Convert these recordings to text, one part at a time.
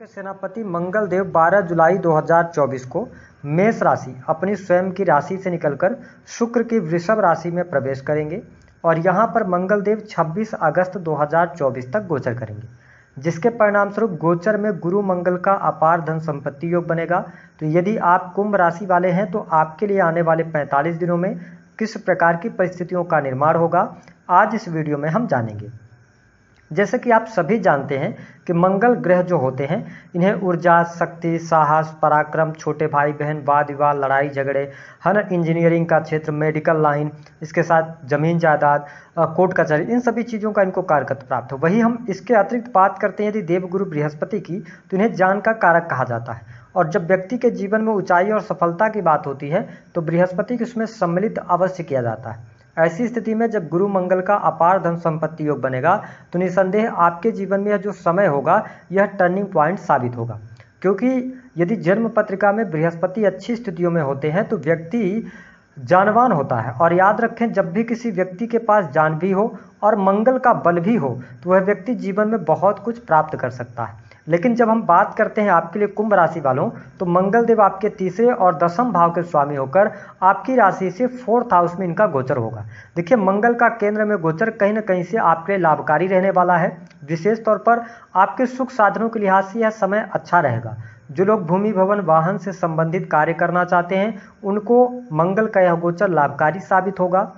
के सेनापति मंगल देव 12 जुलाई 2024 को मेष राशि अपनी स्वयं की राशि से निकलकर शुक्र की वृषभ राशि में प्रवेश करेंगे और यहां पर मंगल देव 26 अगस्त 2024 तक गोचर करेंगे, जिसके परिणाम स्वरूप गोचर में गुरु मंगल का अपार धन संपत्ति योग बनेगा। तो यदि आप कुंभ राशि वाले हैं तो आपके लिए आने वाले 45 दिनों में किस प्रकार की परिस्थितियों का निर्माण होगा, आज इस वीडियो में हम जानेंगे। जैसे कि आप सभी जानते हैं कि मंगल ग्रह जो होते हैं इन्हें ऊर्जा, शक्ति, साहस, पराक्रम, छोटे भाई बहन, वाद विवाद, लड़ाई झगड़े, है ना, इंजीनियरिंग का क्षेत्र, मेडिकल लाइन, इसके साथ जमीन जायदाद, कोर्ट कचहरी, इन सभी चीज़ों का इनको कारकत्व प्राप्त हो। वही हम इसके अतिरिक्त बात करते हैं यदि देवगुरु बृहस्पति की, तो इन्हें ज्ञान का कारक कहा जाता है। और जब व्यक्ति के जीवन में ऊंचाई और सफलता की बात होती है तो बृहस्पति को इसमें सम्मिलित अवश्य किया जाता है। ऐसी स्थिति में जब गुरु मंगल का अपार धन संपत्ति योग बनेगा तो निसंदेह आपके जीवन में यह जो समय होगा यह टर्निंग पॉइंट साबित होगा, क्योंकि यदि जन्म पत्रिका में बृहस्पति अच्छी स्थितियों में होते हैं तो व्यक्ति जानवान होता है। और याद रखें, जब भी किसी व्यक्ति के पास जान भी हो और मंगल का बल भी हो तो वह व्यक्ति जीवन में बहुत कुछ प्राप्त कर सकता है। लेकिन जब हम बात करते हैं आपके लिए कुंभ राशि वालों, तो मंगल देव आपके तीसरे और दसम भाव के स्वामी होकर आपकी राशि से 4th हाउस में इनका गोचर होगा। देखिए, मंगल का केंद्र में गोचर कहीं ना कहीं से आपके लिए लाभकारी रहने वाला है। विशेष तौर पर आपके सुख साधनों के लिहाज से यह समय अच्छा रहेगा। जो लोग भूमि भवन वाहन से संबंधित कार्य करना चाहते हैं उनको मंगल का यह गोचर लाभकारी साबित होगा।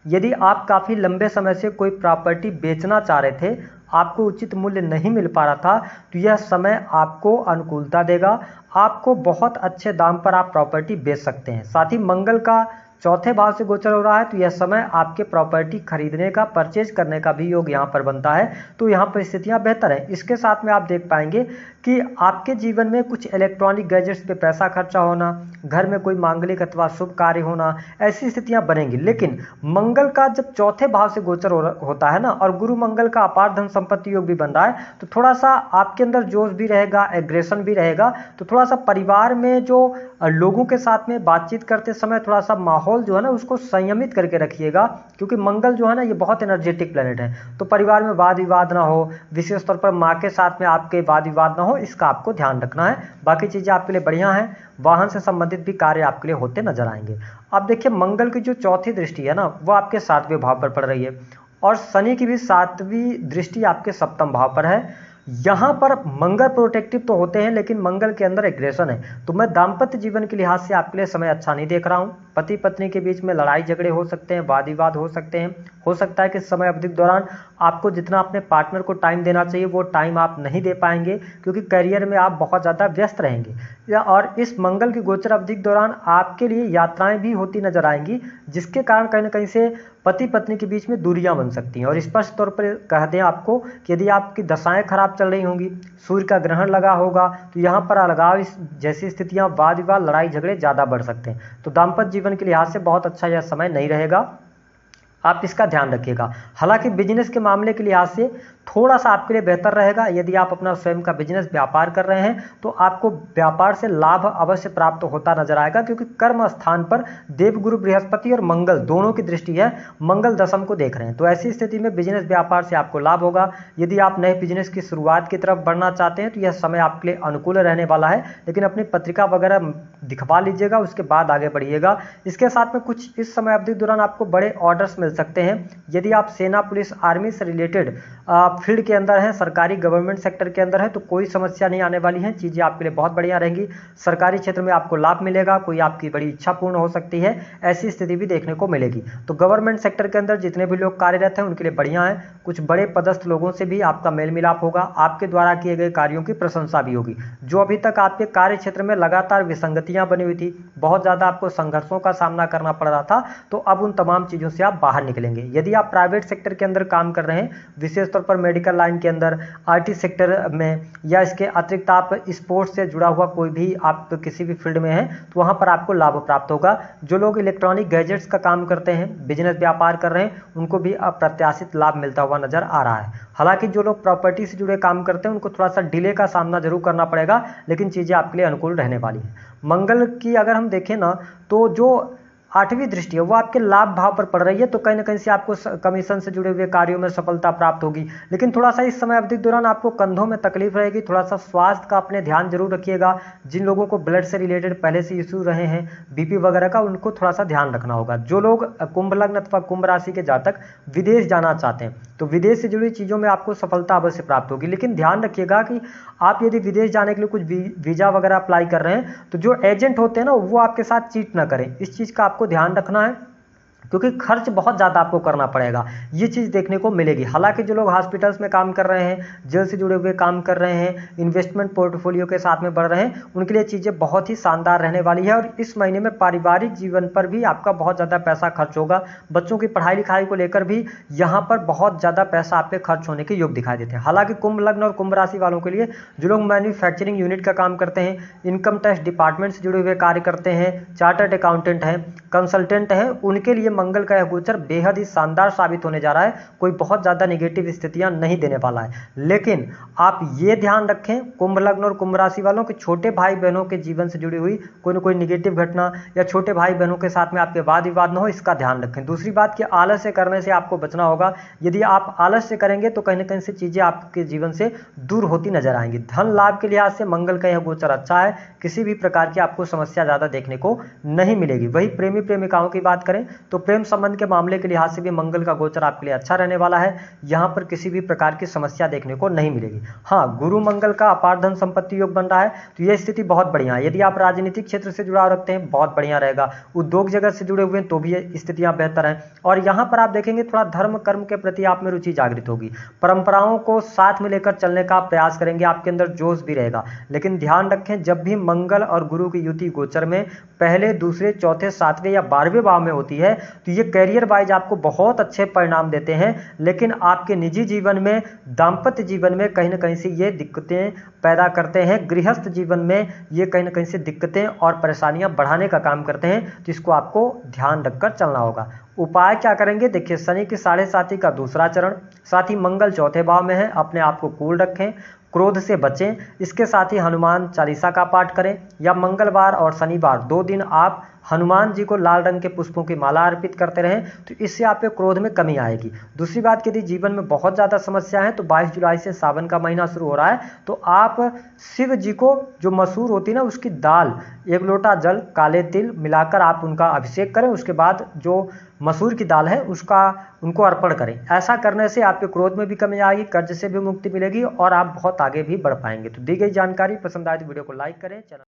यदि आप काफ़ी लंबे समय से कोई प्रॉपर्टी बेचना चाह रहे थे, आपको उचित मूल्य नहीं मिल पा रहा था, तो यह समय आपको अनुकूलता देगा। आपको बहुत अच्छे दाम पर आप प्रॉपर्टी बेच सकते हैं। साथ ही मंगल का चौथे भाव से गोचर हो रहा है, तो यह समय आपके प्रॉपर्टी खरीदने का, परचेज करने का भी योग यहाँ पर बनता है। तो यहाँ पर स्थितियाँ बेहतर हैं। इसके साथ में आप देख पाएंगे कि आपके जीवन में कुछ इलेक्ट्रॉनिक गैजेट्स पे पैसा खर्चा होना, घर में कोई मांगलिक अथवा शुभ कार्य होना, ऐसी स्थितियां बनेंगी। लेकिन मंगल का जब चौथे भाव से गोचर होता है ना, और गुरु मंगल का अपार धन संपत्ति योग भी बन रहा है, तो थोड़ा सा आपके अंदर जोश भी रहेगा, एग्रेशन भी रहेगा। तो थोड़ा सा परिवार में जो लोगों के साथ में बातचीत करते समय थोड़ा सा माहौल जो है ना उसको संयमित करके रखिएगा, क्योंकि मंगल जो है ना ये बहुत एनर्जेटिक प्लेनेट है। तो परिवार में वाद विवाद ना हो, विशेष तौर पर माँ के साथ में आपके वाद विवाद ना हो, इसका आपको ध्यान रखना है। बाकी चीज़ें आपके लिए बढ़िया हैं। वाहन से संबंधित भी कार्य आपके लिए होते नजर आएंगे। अब देखिए, मंगल की जो चौथी दृष्टि है ना वो आपके 7वें भाव पर पड़ रही है और शनि की भी 7वीं दृष्टि आपके 7म भाव पर है। यहाँ पर मंगल प्रोटेक्टिव तो होते हैं, लेकिन मंगल के अंदर एग्रेशन है। तो मैं दाम्पत्य जीवन के लिहाज से आपके लिए समय अच्छा नहीं देख रहा हूँ। पति पत्नी के बीच में लड़ाई झगड़े हो सकते हैं, वाद विवाद हो सकते हैं। हो सकता है कि समय अवधि के दौरान आपको जितना अपने पार्टनर को टाइम देना चाहिए वो टाइम आप नहीं दे पाएंगे, क्योंकि करियर में आप बहुत ज़्यादा व्यस्त रहेंगे। और इस मंगल की गोचर अवधि के दौरान आपके लिए यात्राएं भी होती नजर आएंगी, जिसके कारण कहीं ना कहीं से पति पत्नी के बीच में दूरियां बन सकती हैं। और स्पष्ट तौर पर कह दें आपको कि यदि आपकी दशाएं खराब चल रही होंगी, सूर्य का ग्रहण लगा होगा, तो यहाँ पर अलगाव जैसी स्थितियां, वाद विवाद, लड़ाई झगड़े ज़्यादा बढ़ सकते हैं। तो दाम्पत्य जीवन के लिहाज से बहुत अच्छा यह समय नहीं रहेगा, आप इसका ध्यान रखिएगा। हालांकि बिजनेस के मामले के लिहाज से थोड़ा सा आपके लिए बेहतर रहेगा। यदि आप अपना स्वयं का बिजनेस व्यापार कर रहे हैं तो आपको व्यापार से लाभ अवश्य प्राप्त होता नजर आएगा, क्योंकि कर्म स्थान पर देवगुरु बृहस्पति और मंगल दोनों की दृष्टि है। मंगल दशम को देख रहे हैं, तो ऐसी स्थिति में बिजनेस व्यापार से आपको लाभ होगा। यदि आप नए बिजनेस की शुरुआत की तरफ बढ़ना चाहते हैं तो यह समय आपके लिए अनुकूल रहने वाला है, लेकिन अपनी पत्रिका वगैरह दिखवा लीजिएगा, उसके बाद आगे बढ़िएगा। इसके साथ में कुछ इस समय अवधि के दौरान आपको बड़े ऑर्डर्स मिल सकते हैं। यदि आप सेना, पुलिस, आर्मी से रिलेटेड फील्ड के अंदर हैं, सरकारी गवर्नमेंट सेक्टर के अंदर है, तो कोई समस्या नहीं आने वाली है। चीज़ें आपके लिए बहुत बढ़िया रहेंगी। सरकारी क्षेत्र में आपको लाभ मिलेगा, कोई आपकी बड़ी इच्छा पूर्ण हो सकती है, ऐसी स्थिति भी देखने को मिलेगी। तो गवर्नमेंट सेक्टर के अंदर जितने भी लोग कार्यरत हैं उनके लिए बढ़िया है। कुछ बड़े पदस्थ लोगों से भी आपका मेल मिलाप होगा, आपके द्वारा किए गए कार्यों की प्रशंसा भी होगी। जो अभी तक आपके कार्य क्षेत्र में लगातार विसंगतियां बनी हुई थी, बहुत ज़्यादा आपको संघर्षों का सामना करना पड़ रहा था, तो अब उन तमाम चीज़ों से आप बाहर निकलेंगे। यदि आप प्राइवेट सेक्टर के अंदर काम कर रहे हैं, विशेष तौर पर मेडिकल लाइन के अंदर, आईटी सेक्टर में, या इसके अतिरिक्त आप स्पोर्ट्स से जुड़ा हुआ कोई भी आप किसी भी फील्ड में हैं, तो वहां पर आपको लाभ प्राप्त होगा। जो लोग इलेक्ट्रॉनिक गैजेट्स का काम करते हैं, बिजनेस व्यापार कर रहे हैं, उनको भी अप्रत्याशित लाभ मिलता हुआ नजर आ रहा है। हालांकि जो लोग प्रॉपर्टी से जुड़े काम करते हैं उनको थोड़ा सा डिले का सामना जरूर करना पड़ेगा, लेकिन चीजें आपके लिए अनुकूल रहने वाली है। मंगल की अगर हम देखें ना, तो जो 8वीं दृष्टि है वो आपके लाभ भाव पर पड़ रही है, तो कहीं ना कहीं से आपको कमीशन से जुड़े हुए कार्यों में सफलता प्राप्त होगी। लेकिन थोड़ा सा इस समय अवधि के दौरान आपको कंधों में तकलीफ रहेगी, थोड़ा सा स्वास्थ्य का अपने ध्यान जरूर रखिएगा। जिन लोगों को ब्लड से रिलेटेड पहले से इशू रहे हैं, बीपी वगैरह का, उनको थोड़ा सा ध्यान रखना होगा। जो लोग कुंभ लग्न अथवा कुंभ राशि के जातक विदेश जाना चाहते हैं तो विदेश से जुड़ी चीज़ों में आपको सफलता अवश्य प्राप्त होगी। लेकिन ध्यान रखिएगा कि आप यदि विदेश जाने के लिए कुछ वीज़ा वगैरह अप्लाई कर रहे हैं तो जो एजेंट होते हैं ना वो आपके साथ चीट ना करें, इस चीज़ का आपको ध्यान रखना है, क्योंकि खर्च बहुत ज़्यादा आपको करना पड़ेगा, ये चीज़ देखने को मिलेगी। हालांकि जो लोग हॉस्पिटल्स में काम कर रहे हैं, जेल से जुड़े हुए काम कर रहे हैं, इन्वेस्टमेंट पोर्टफोलियो के साथ में बढ़ रहे हैं, उनके लिए चीज़ें बहुत ही शानदार रहने वाली है। और इस महीने में पारिवारिक जीवन पर भी आपका बहुत ज़्यादा पैसा खर्च होगा। बच्चों की पढ़ाई लिखाई को लेकर भी यहाँ पर बहुत ज़्यादा पैसा आप पे खर्च होने के योग दिखाई देते हैं। हालांकि कुंभ लग्न और कुंभ राशि वालों के लिए जो लोग मैन्युफैक्चरिंग यूनिट का काम करते हैं, इनकम टैक्स डिपार्टमेंट से जुड़े हुए कार्य करते हैं, चार्टर्ड अकाउंटेंट हैं, कंसल्टेंट हैं, उनके लिए मंगल का यह गोचर बेहद ही शानदार साबित होने जा रहा है। कोई बहुत ज़्यादा नेगेटिव स्थितियां नहीं देने वाला है। लेकिन आप ये ध्यान रखें कुंभ लग्न और कुंभ राशि वालों के छोटे भाई बहनों के जीवन से जुड़ी हुई कोई न कोई नेगेटिव घटना या छोटे भाई बहनों के साथ में आपके वाद विवाद न हो, इसका ध्यान रखें। दूसरी बात कि आलस्य करने से आपको बचना होगा। यदि आप आलस्य करेंगे तो कहीं ना कहीं से चीज़ें आपके जीवन से दूर होती नजर आएंगी। धन लाभ के लिहाज से मंगल का यह गोचर अच्छा है, किसी भी प्रकार की आपको समस्या ज़्यादा देखने को नहीं मिलेगी। वही प्रेमी प्रेमिकाओं की बात करें तो प्रेम संबंध के मामले के लिहाज से भी मंगल का गोचर आपके लिए अच्छा रहने वाला है। यहाँ पर किसी भी प्रकार की समस्या देखने को नहीं मिलेगी। हाँ, गुरु मंगल का अपार धन संपत्ति योग बन रहा है, तो यह स्थिति बहुत बढ़िया है। यदि आप राजनीतिक क्षेत्र से जुड़ाव रखते हैं बहुत बढ़िया रहेगा। उद्योग जगत से जुड़े हुए हैं तो भी ये स्थितियां बेहतर हैं। और यहाँ पर आप देखेंगे थोड़ा धर्म कर्म के प्रति आप में रुचि जागृत होगी, परंपराओं को साथ में लेकर चलने का प्रयास करेंगे, आपके अंदर जोश भी रहेगा। लेकिन ध्यान रखें जब भी मंगल और गुरु की युति गोचर में पहले, दूसरे, चौथे, सातवें या 12वें भाव में होती है तो ये कैरियर वाइज आपको बहुत अच्छे परिणाम देते हैं। लेकिन आपके निजी जीवन में, दाम्पत्य जीवन में कहीं ना कहीं से ये दिक्कतें पैदा करते हैं। गृहस्थ जीवन में ये कहीं ना कहीं से दिक्कतें और परेशानियां बढ़ाने का काम करते हैं, तो इसको आपको ध्यान रखकर चलना होगा। उपाय क्या करेंगे? देखिए, शनि की 7.5 का दूसरा चरण, साथ ही मंगल चौथे भाव में है, अपने आप को कूल रखें, क्रोध से बचें। इसके साथ ही हनुमान चालीसा का पाठ करें, या मंगलवार और शनिवार 2 दिन आप हनुमान जी को लाल रंग के पुष्पों की माला अर्पित करते रहें, तो इससे आपके क्रोध में कमी आएगी। दूसरी बात, यदि जीवन में बहुत ज़्यादा समस्या है तो 22 जुलाई से सावन का महीना शुरू हो रहा है, तो आप शिव जी को जो मसूर होती है ना उसकी दाल, 1 लोटा जल, काले तिल मिलाकर आप उनका अभिषेक करें। उसके बाद जो मसूर की दाल है उसका उनको अर्पण करें। ऐसा करने से आपके क्रोध में भी कमी आएगी, कर्ज से भी मुक्ति मिलेगी और आप बहुत आगे भी बढ़ पाएंगे। तो दी गई जानकारी पसंद आए तो वीडियो को लाइक करें, चैनल